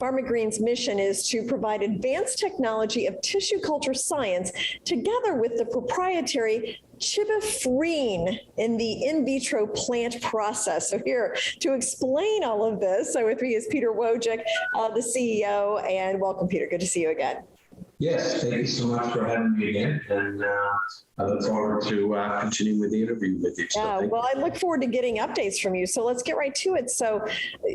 PharmaGreen's mission is to provide advanced technology of tissue culture science together with the proprietary chibifrine in the in vitro plant process. So here to explain all of this, so with me is Peter Wojcik, the CEO, and welcome, Peter. Good to see you again. Yes, thank you so much for having me again, and I look forward to continuing with the interview with you. Yeah, well, I look forward to getting updates from you. So let's get right to it. So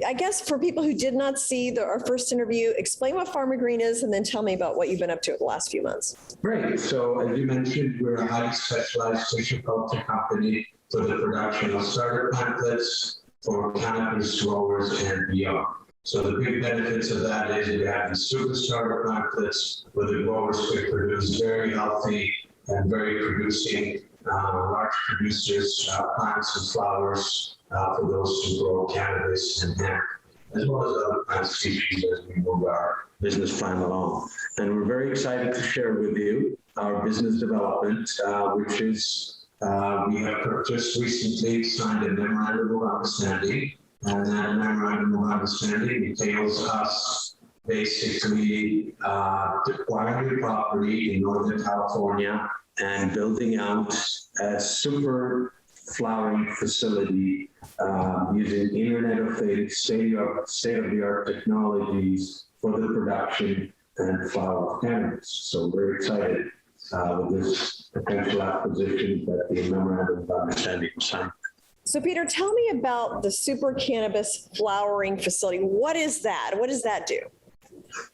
I guess for people who did not see our first interview, explain what PharmaGreen is, and then tell me about what you've been up to the last few months. Great. So as you mentioned, we're a highly specialized tissue culture company for the production of starter pamphlets for cannabis growers and beyond. So the big benefits of that is we have these super starter pamphlets where the growers can produce very healthy and very producing large producers, plants and flowers for those who grow cannabis and hemp, as well as other plant species as we move our business plan along. And we're very excited to share with you our business development, which is we have just recently signed a memorandum of understanding. And that memorandum of understanding entails us basically acquiring property in Northern California and building out a super flowering facility using Internet of Things, state-of-the-art technologies for the production and flower of cannabis. So we're excited with this potential acquisition that the memorandum of understanding was signed. So Peter, tell me about the Super Cannabis Flowering Facility. What is that? What does that do?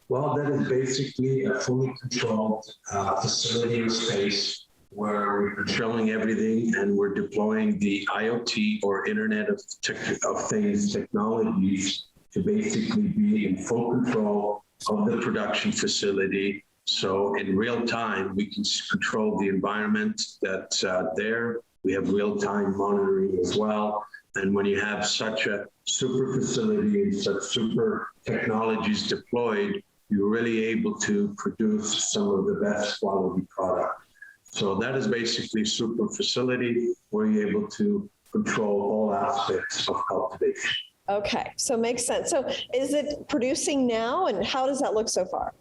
Well, that is basically a fully controlled facility or space where we're controlling everything and we're deploying the IoT or Internet of Things technologies to basically be in full control of the production facility. So in real time, we can control the environment that's there. We have real-time monitoring as well. And when you have such a super facility and such super technologies deployed, you're really able to produce some of the best quality product. So that is basically super facility where you're able to control all aspects of cultivation. Okay, so makes sense. So is it producing now, and how does that look so far?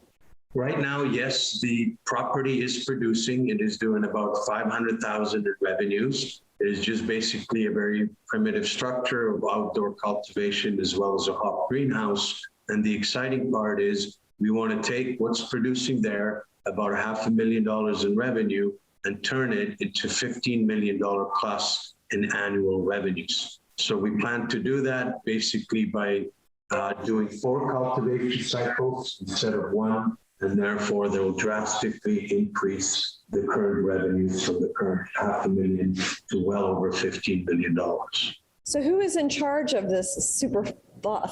Right now, yes, the property is producing. It is doing about $500,000 in revenues. It is just basically a very primitive structure of outdoor cultivation as well as a hop greenhouse. And the exciting part is we want to take what's producing there, about $500,000 in revenue, and turn it into $15 million plus in annual revenues. So we plan to do that basically by doing 4 cultivation cycles instead of 1. And therefore, they will drastically increase the current revenues from the current $500,000 to well over $15 million. So who is in charge of this super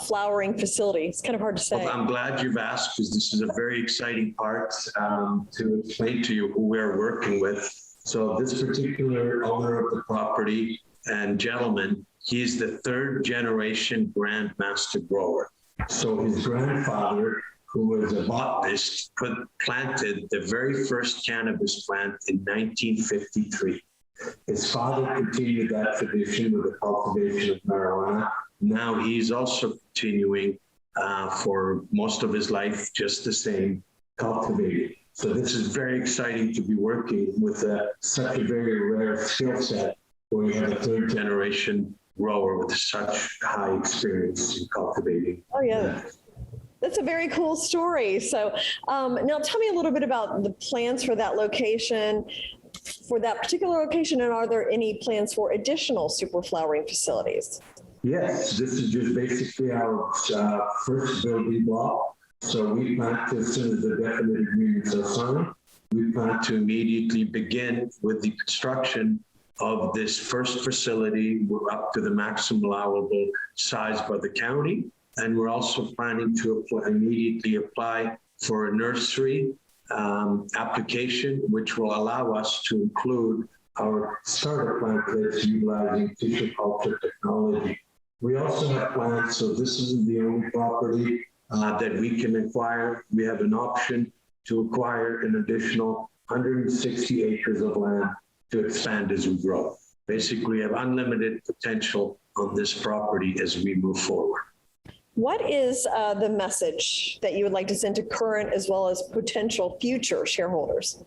flowering facility? It's kind of hard to say. Well, I'm glad you've asked because this is a very exciting part to explain to you who we're working with. So this particular owner of the property and gentleman, he's the 3rd generation Grandmaster grower. So his grandfather, who was a botanist, planted the very first cannabis plant in 1953. His father continued that tradition with the cultivation of marijuana. Now he's also continuing for most of his life, just the same, cultivating. So this is very exciting to be working with such a very rare skill set where you have a 3rd generation grower with such high experience in cultivating. Oh, yeah. That's a very cool story. So now tell me a little bit about the plans for that location, for that particular location, and are there any plans for additional super flowering facilities? Yes, this is just basically our first building block. So we plan to, as soon as the definite agreements are signed, we plan to immediately begin with the construction of this first facility. We're up to the maximum allowable size by the county. And we're also planning to immediately apply for a nursery application, which will allow us to include our starter plantlets utilizing tissue culture technology. We also have plans, so this isn't the only property that we can acquire. We have an option to acquire an additional 160 acres of land to expand as we grow. Basically, we have unlimited potential on this property as we move forward. What is the message that you would like to send to current as well as potential future shareholders?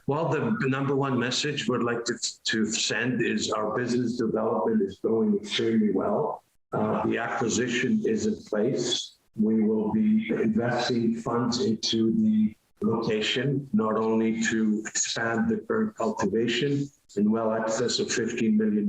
Well, the number one message we'd like to send is our business development is going extremely well. The acquisition is in place. We will be investing funds into the location, not only to expand the current cultivation in well excess of $15 million,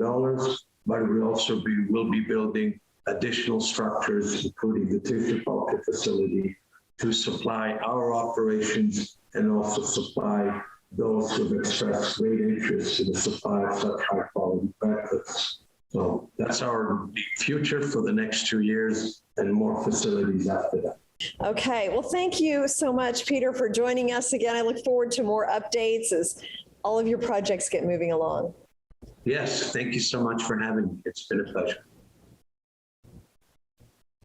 but we also will be building additional structures, including the tissue culture facility, to supply our operations and also supply those who have expressed great interest in the supply of such high-quality benefits. So that's our future for the next 2 years and more facilities after that. Okay, well, thank you so much, Peter, for joining us again. I look forward to more updates as all of your projects get moving along. Yes, thank you so much for having me. It's been a pleasure.